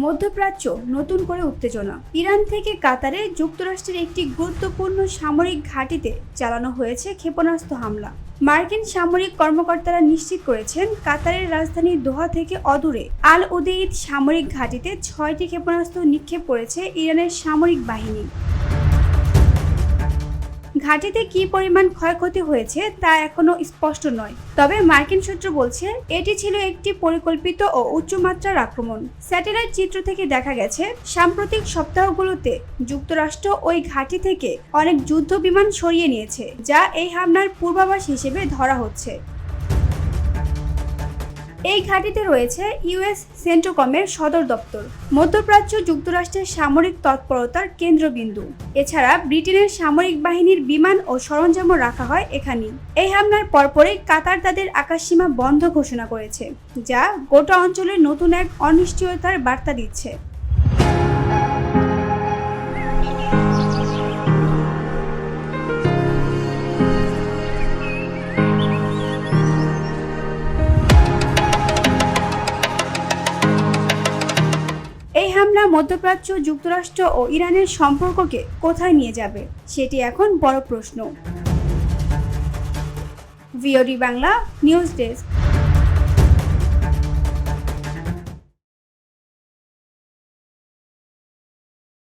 মধ্যপ্রাচ্য নতুন করে উত্তেজনা। ইরান থেকে কাতারে যুক্তরাষ্ট্রের একটি গুরুত্বপূর্ণ সামরিক ঘাঁটিতে চালানো হয়েছে ক্ষেপণাস্ত্র হামলা। মার্কিন সামরিক কর্মকর্তারা নিশ্চিত করেছেন, কাতারের রাজধানী দোহা থেকে অদূরে আল উদেইদ সামরিক ঘাঁটিতে 6টি ক্ষেপণাস্ত্র নিক্ষেপ করেছে ইরানের সামরিক বাহিনী। ঘাঁটিতে কি পরিমাণ ক্ষয়ক্ষতি হয়েছে তা এখনো স্পষ্ট নয়, তবে মার্কিন সূত্র বলছে এটি ছিল একটি পরিকল্পিত ও উচ্চমাত্রার আক্রমণ। স্যাটেলাইট চিত্র থেকে দেখা গেছে, সাম্প্রতিক সপ্তাহগুলোতে যুক্তরাষ্ট্র ওই ঘাঁটি থেকে অনেক যুদ্ধ বিমান সরিয়ে নিয়েছে, যা এই হামলার পূর্বাভাস হিসেবে ধরা হচ্ছে। এই ঘাঁটিতে রয়েছে ইউএস সেন্ট্রোকমের সদর দপ্তর, মধ্যপ্রাচ্য যুক্তরাষ্ট্রের সামরিক তৎপরতার কেন্দ্রবিন্দু। এছাড়া ব্রিটেনের সামরিক বাহিনীর বিমান ও সরঞ্জামও রাখা হয় এখানেই। এই হামলার পরপরই কাতার তাদের আকাশসীমা বন্ধ ঘোষণা করেছে, যা গোটা অঞ্চলে নতুন এক অনিশ্চয়তার বার্তা দিচ্ছে। এই হামলা মধ্যপ্রাচ্য, যুক্তরাষ্ট্র ও ইরানের সম্পর্ককে কোথায় নিয়ে যাবে সেটি এখন বড় প্রশ্ন। VOD Bangla news desk.